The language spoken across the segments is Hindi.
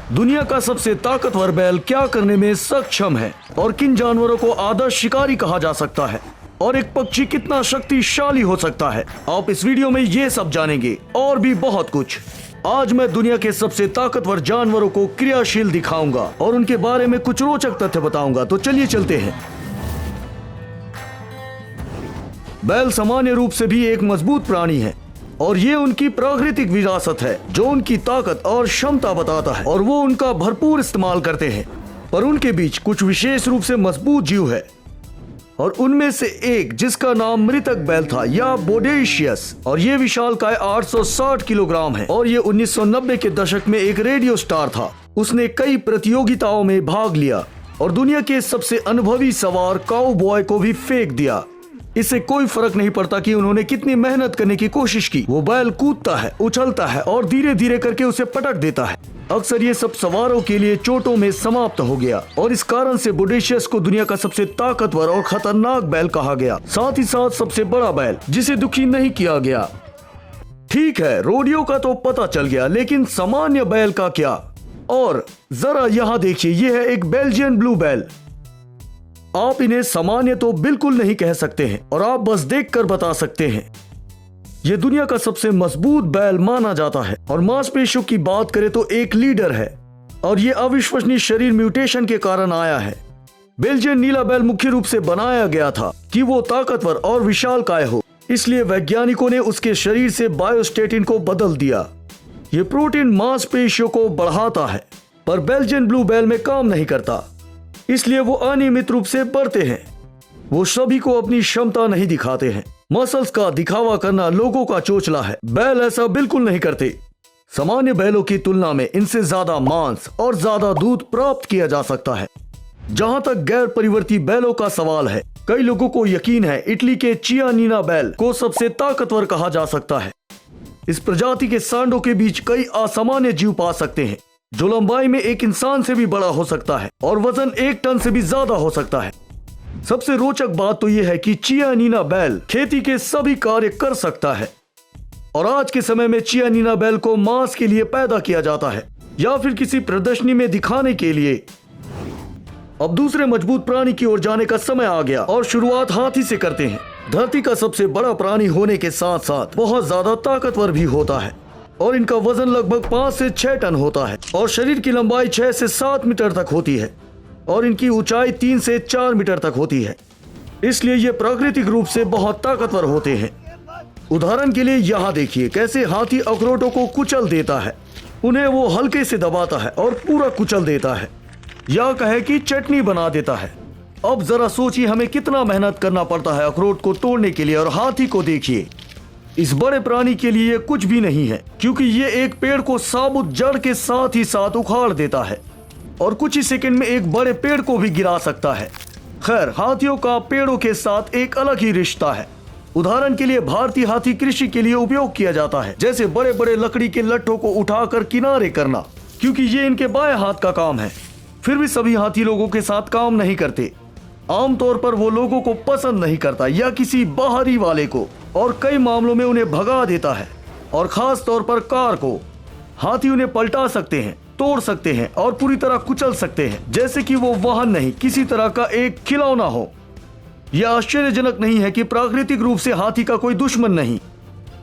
दुनिया का सबसे ताकतवर बैल क्या करने में सक्षम है और किन जानवरों को आदर्श शिकारी कहा जा सकता है और एक पक्षी कितना शक्तिशाली हो सकता है, आप इस वीडियो में ये सब जानेंगे और भी बहुत कुछ। आज मैं दुनिया के सबसे ताकतवर जानवरों को क्रियाशील दिखाऊंगा और उनके बारे में कुछ रोचक तथ्य बताऊंगा। तो चलिए चलते हैं। बैल सामान्य रूप से भी एक मजबूत प्राणी है और ये उनकी प्राकृतिक विरासत है जो उनकी ताकत और क्षमता बताता है और वो उनका भरपूर इस्तेमाल करते हैं। पर उनके बीच कुछ विशेष रूप से मजबूत जीव है और उनमें से एक जिसका नाम मृतक बैल था या बोडेशियस, और ये विशालकाय 860 किलोग्राम है और ये 1990 के दशक में एक रेडियो स्टार था। उसने कई प्रतियोगिताओं में भाग लिया और दुनिया के सबसे अनुभवी सवार काउबॉय को भी फेंक दिया। इससे कोई फर्क नहीं पड़ता कि उन्होंने कितनी मेहनत करने की कोशिश की, वो बैल कूदता है, उछलता है और धीरे धीरे करके उसे पटक देता है। अक्सर ये सब सवारों के लिए चोटों में समाप्त हो गया और इस कारण से बोडेशियस को दुनिया का सबसे ताकतवर और खतरनाक बैल कहा गया, साथ ही साथ सबसे बड़ा बैल जिसे दुखी नहीं किया गया। ठीक है, रोडियो का तो पता चल गया, लेकिन सामान्य बैल का क्या? और जरा यहाँ देखिए, ये है एक बेल्जियन ब्लू बैल। आप इन्हें सामान्य तो बिल्कुल नहीं कह सकते हैं और आप बस देखकर बता सकते हैं। ये दुनिया का सबसे मजबूत बैल माना जाता है और मांसपेशियों की बात करें तो एक लीडर है और ये अविश्वसनीय शरीर म्यूटेशन के कारण आया है। बेल्जियन नीला बैल मुख्य रूप से बनाया गया था कि वो ताकतवर और विशालकाय हो, इसलिए वैज्ञानिकों ने उसके शरीर से बायोस्टेटिन को बदल दिया। ये प्रोटीन मांसपेशियों को बढ़ाता है, पर बेल्जियन ब्लू बैल में काम नहीं करता, इसलिए वो अनियमित रूप से बढ़ते हैं। वो सभी को अपनी क्षमता नहीं दिखाते हैं। मसल्स का दिखावा करना लोगों का चोचला है। बैल ऐसा बिल्कुल नहीं करते। सामान्य बैलों की तुलना में इनसे ज्यादा मांस और ज्यादा दूध प्राप्त किया जा सकता है। जहां तक गैर परिवर्ती बैलों का सवाल है, कई लोगों को यकीन है इटली के चियानिना बैल को सबसे ताकतवर कहा जा सकता है। इस प्रजाति के सांडों के बीच कई असामान्य जीव पा सकते हैं जो लंबाई में एक इंसान से भी बड़ा हो सकता है और वजन 1 टन से भी ज्यादा हो सकता है। सबसे रोचक बात तो यह है कि चियानिना बैल खेती के सभी कार्य कर सकता है और आज के समय में चियानिना बैल को मांस के लिए पैदा किया जाता है या फिर किसी प्रदर्शनी में दिखाने के लिए। अब दूसरे मजबूत प्राणी की ओर जाने का समय आ गया और शुरुआत हाथी से करते हैं। धरती का सबसे बड़ा प्राणी होने के साथ साथ बहुत ज्यादा ताकतवर भी होता है और इनका वजन लगभग 5 से 6 टन होता है और शरीर की लंबाई 6 से 7 मीटर तक होती है और इनकी ऊंचाई 3 से 4 मीटर तक होती है, इसलिए ये प्राकृतिक रूप से बहुत ताकतवर होते हैं। उदाहरण के लिए यहाँ देखिए कैसे हाथी अखरोटों को कुचल देता है। उन्हें वो हल्के से दबाता है और पूरा कुचल देता है, या कहे कि चटनी बना देता है। अब जरा सोचिए हमें कितना मेहनत करना पड़ता है अखरोट को तोड़ने के लिए, और हाथी को देखिए, इस बड़े प्राणी के लिए कुछ भी नहीं है क्योंकि ये एक पेड़ को साबुत जड़ के साथ ही साथ उखाड़ देता है और कुछ ही सेकंड में एक बड़े पेड़ को भी गिरा सकता है। खैर, हाथियों का पेड़ों के साथ एक अलग ही रिश्ता है। उदाहरण के लिए भारतीय हाथी कृषि के लिए उपयोग किया जाता है, जैसे बड़े बड़े लकड़ी के लट्ठों को उठाकर किनारे करना, क्योंकि ये इनके बाएं हाथ का काम है। फिर भी सभी हाथी लोगों के साथ काम नहीं करते। आमतौर पर वो लोगों को पसंद नहीं करता या किसी बाहरी वाले को, और कई मामलों में उन्हें भगा देता है, और खास तौर पर कार को। हाथी उन्हें पलटा सकते हैं, तोड़ सकते हैं और पूरी तरह कुचल सकते हैं, जैसे कि वो वाहन नहीं, किसी तरह का एक खिलौना हो। यह आश्चर्यजनक नहीं है कि प्राकृतिक रूप से हाथी का कोई दुश्मन नहीं,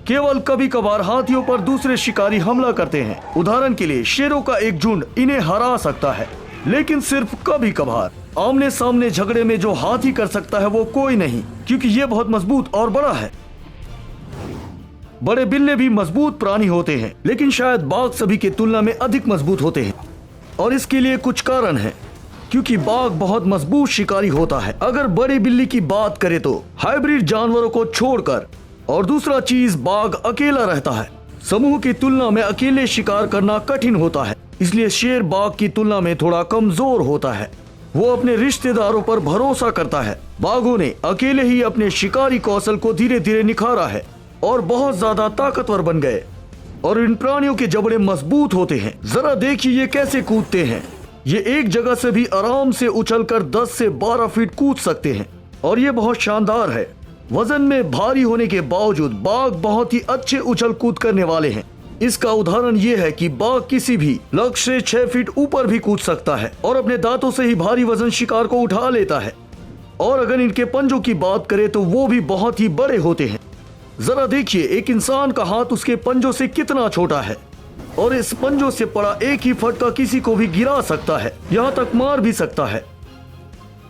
केवल कभी कभार हाथियों पर दूसरे शिकारी हमला करते हैं। उदाहरण के लिए शेरों का एक झुंड इन्हें हरा सकता है, लेकिन सिर्फ कभी कभार। आमने सामने झगड़े में जो हाथी कर सकता है वो कोई नहीं, क्योंकि ये बहुत मजबूत और बड़ा है। बड़े बिल्ले भी मजबूत प्राणी होते हैं, लेकिन शायद बाघ सभी की तुलना में अधिक मजबूत होते हैं, और इसके लिए कुछ कारण है, क्योंकि बाघ बहुत मजबूत शिकारी होता है। अगर बड़ी बिल्ली की बात करें तो हाइब्रिड जानवरों को छोड़कर, और दूसरा चीज, बाघ अकेला रहता है। समूह की तुलना में अकेले शिकार करना कठिन होता है, इसलिए शेर बाघ की तुलना में थोड़ा कमजोर होता है। वो अपने रिश्तेदारों पर भरोसा करता है। बाघों ने अकेले ही अपने शिकारी कौशल को धीरे धीरे निखारा है और बहुत ज्यादा ताकतवर बन गए, और इन प्राणियों के जबड़े मजबूत होते हैं। जरा देखिए ये कैसे कूदते हैं। ये एक जगह से भी आराम से उछलकर 10 से 12 फीट कूद सकते हैं, और ये बहुत शानदार है। वजन में भारी होने के बावजूद बाघ बहुत ही अच्छे उछल कूद करने वाले हैं। इसका उदाहरण ये है कि बाघ किसी भी लक्ष्य से 6 फीट ऊपर भी कूद सकता है और अपने दांतों से ही भारी वजन शिकार को उठा लेता है। और अगर इनके पंजों की बात करें तो वो भी बहुत ही बड़े होते हैं। जरा देखिए, एक इंसान का हाथ उसके पंजों से कितना छोटा है और इस पंजों से पड़ा एक ही फटका किसी को भी गिरा सकता है, यहाँ तक मार भी सकता है।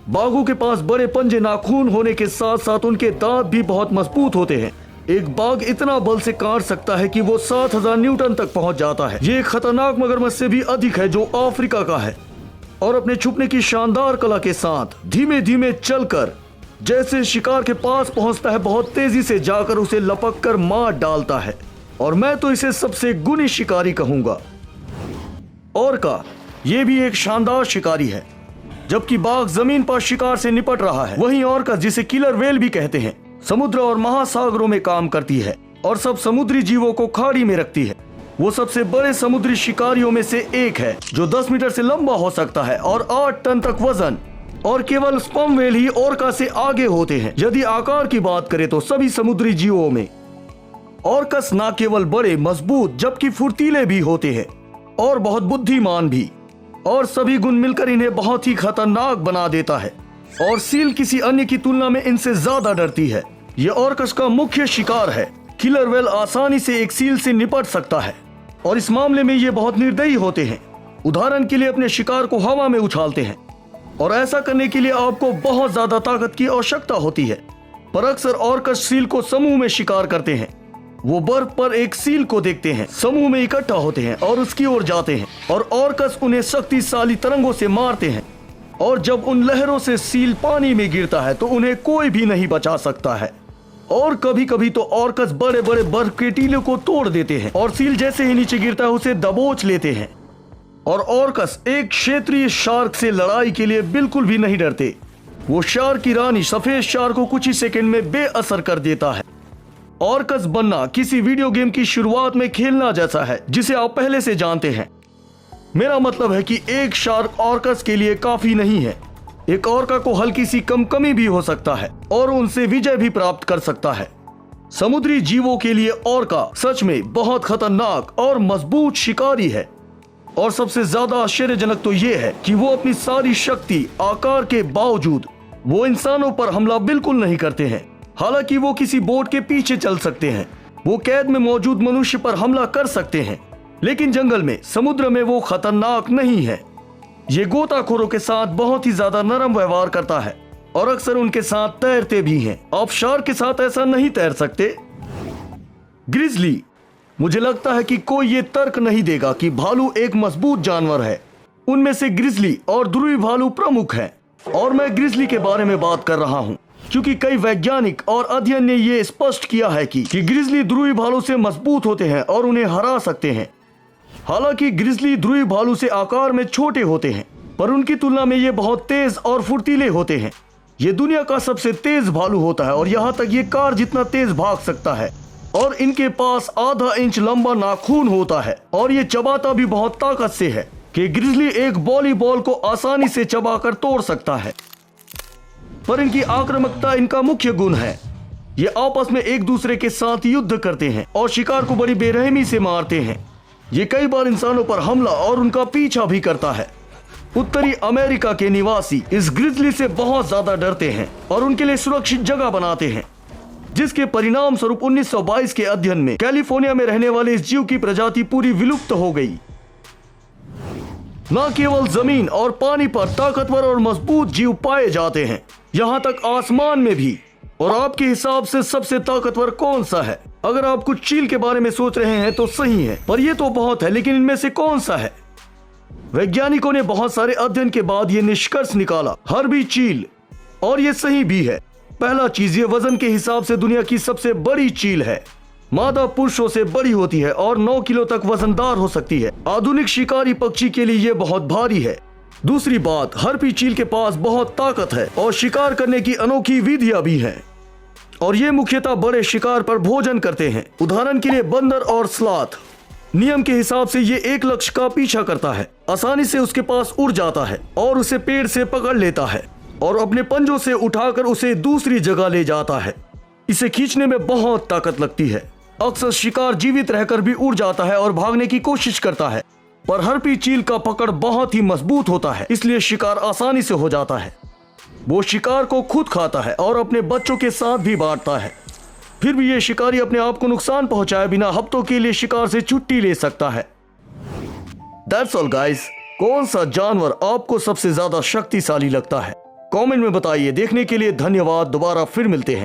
बाघों के पास बड़े पंजे नाखून होने के साथ साथ उनके दांत भी बहुत मजबूत होते हैं। एक बाघ इतना बल से काट सकता है कि वो 7000 न्यूटन तक पहुंच जाता है। ये एक खतरनाक मगरमच्छ से भी अधिक है जो अफ्रीका का है और अपने छुपने की शानदार कला के साथ धीमे धीमे चलकर जैसे शिकार के पास पहुंचता है, बहुत तेजी से जाकर उसे लपक कर मार डालता है। और मैं तो इसे सबसे गुणी शिकारी कहूंगा। ऑर्का ये भी एक शानदार शिकारी है। जबकि बाघ जमीन पर शिकार से निपट रहा है, वहीं ऑर्का, जिसे किलर व्हेल भी कहते हैं, समुद्र और महासागरों में काम करती है और सब समुद्री जीवों को खाड़ी में रखती है। वो सबसे बड़े समुद्री शिकारियों में से एक है जो 10 मीटर से लंबा हो सकता है और 8 टन तक वजन। और केवल स्पर्म व्हेल ही ऑर्का से आगे होते हैं। यदि आकार की बात करें तो सभी समुद्री जीवों में ऑर्कस न केवल बड़े, मजबूत, जबकि फुर्तीले भी होते हैं और बहुत बुद्धिमान भी। और सभी गुण मिलकर इन्हें बहुत ही खतरनाक बना देता है और सील किसी अन्य की तुलना में इनसे ज्यादा डरती है। यह ऑर्कस का मुख्य शिकार है। किलर व्हेल आसानी से एक सील से निपट सकता है और इस मामले में ये बहुत निर्दयी होते हैं। उदाहरण के लिए अपने शिकार को हवा में उछालते हैं और ऐसा करने के लिए आपको बहुत ज्यादा ताकत की आवश्यकता होती है। पर अक्सर ऑर्कस सील को समूह में शिकार करते हैं। वो बर्फ पर एक सील को देखते हैं, समूह में इकट्ठा होते हैं और उसकी ओर जाते हैं और ऑर्कस उन्हें शक्तिशाली तरंगों से मारते हैं। और जब उन लहरों से सील पानी में गिरता है तो उन्हें कोई भी नहीं बचा सकता है। और कभी कभी तो ऑर्कस बड़े बड़े बर्फ के टीलों को तोड़ देते हैं और सील जैसे ही नीचे गिरता है उसे दबोच लेते हैं। और ऑर्कस एक क्षेत्रीय शार्क से लड़ाई के लिए बिल्कुल भी नहीं डरते। वो शार्क की रानी सफेद शार्क को कुछ ही सेकंड में बेअसर कर देता है। ऑर्कस बनना किसी वीडियो गेम की शुरुआत में खेलना जैसा है जिसे आप पहले से जानते हैं। मेरा मतलब है कि एक शार्क ऑर्कस के लिए काफी नहीं है। एक ऑर्का को हल्की सी कमी भी हो सकता है और उनसे विजय भी प्राप्त कर सकता है। समुद्री जीवों के लिए ऑर्का सच में बहुत खतरनाक और मजबूत शिकारी है। और सबसे ज्यादा आश्चर्यजनक तो यह है कि वो अपनी सारी शक्ति, आकार के बावजूद वो इंसानों पर हमला बिल्कुल नहीं करते हैं। हालांकि वो किसी बोट के पीछे चल सकते हैं, वो कैद में मौजूद मनुष्य पर हमला कर सकते हैं, लेकिन जंगल में, समुद्र में वो खतरनाक नहीं है। ये गोताखोरों के साथ बहुत ही ज्यादा नरम व्यवहार करता है और अक्सर उनके साथ तैरते भी हैं। आप शार्क के साथ ऐसा नहीं तैर सकते। ग्रिजली, मुझे लगता है कि कोई ये तर्क नहीं देगा कि भालू एक मजबूत जानवर है। उनमें से ग्रिजली और ध्रुवी भालू प्रमुख हैं। और मैं ग्रिजली के बारे में बात कर रहा हूँ क्योंकि कई वैज्ञानिक और अध्ययन ने यह स्पष्ट किया है कि ग्रिजली ध्रुवी भालू से मजबूत होते हैं और उन्हें हरा सकते हैं। हालांकि ग्रिजली ध्रुवी भालू से आकार में छोटे होते हैं, पर उनकी तुलना में ये बहुत तेज और फुर्तीले होते हैं। ये दुनिया का सबसे तेज भालू होता है और यहाँ तक ये कार जितना तेज भाग सकता है। और इनके पास आधा इंच लंबा नाखून होता है और ये चबाता भी बहुत ताकत से है कि ग्रिजली एक वॉलीबॉल को आसानी से चबाकर तोड़ सकता है। पर इनकी आक्रामकता इनका मुख्य गुण है। ये आपस में एक दूसरे के साथ युद्ध करते हैं और शिकार को बड़ी बेरहमी से मारते हैं। ये कई बार इंसानों पर हमला और उनका पीछा भी करता है। उत्तरी अमेरिका के निवासी इस ग्रिजली से बहुत ज्यादा डरते हैं और उनके लिए सुरक्षित जगह बनाते हैं, जिसके परिणाम स्वरूप 1922 के अध्ययन में कैलिफोर्निया में रहने वाले इस जीव की प्रजाति पूरी विलुप्त हो गई। न केवल जमीन और पानी पर ताकतवर और मजबूत जीव पाए जाते हैं, यहाँ तक आसमान में भी। और आपके हिसाब से सबसे ताकतवर कौन सा है? अगर आप कुछ चील के बारे में सोच रहे हैं तो सही है, पर यह तो बहुत है, लेकिन इनमें से कौन सा है? वैज्ञानिकों ने बहुत सारे अध्ययन के बाद ये निष्कर्ष निकाला, हर भी चील। और ये सही भी है। पहला चीज, ये वजन के हिसाब से दुनिया की सबसे बड़ी चील है। मादा पुरुषों से बड़ी होती है और 9 किलो तक वजनदार हो सकती है। आधुनिक शिकारी पक्षी के लिए ये बहुत भारी है। दूसरी बात, हर्पी चील के पास बहुत ताकत है और शिकार करने की अनोखी विधियां भी हैं। और ये मुख्यतः बड़े शिकार पर भोजन करते हैं। उदाहरण के लिए बंदर और स्लॉथ। नियम के हिसाब से ये एक लक्ष्य का पीछा करता है, आसानी से उसके पास उड़ जाता है और उसे पेड़ से पकड़ लेता है और अपने पंजों से उठाकर उसे दूसरी जगह ले जाता है। इसे खींचने में बहुत ताकत लगती है। अक्सर शिकार जीवित रहकर भी उड़ जाता है और भागने की कोशिश करता है, पर हर्पी चील का पकड़ बहुत ही मजबूत होता है, इसलिए शिकार आसानी से हो जाता है। वो शिकार को खुद खाता है और अपने बच्चों के साथ भी बांटता है। फिर भी ये शिकारी अपने आप को नुकसान पहुंचाए बिना हफ्तों के लिए शिकार से छुट्टी ले सकता है। That's all guys। कौन सा जानवर आपको सबसे ज्यादा शक्तिशाली लगता है? कमेंट में बताइए। देखने के लिए धन्यवाद। दोबारा फिर मिलते हैं।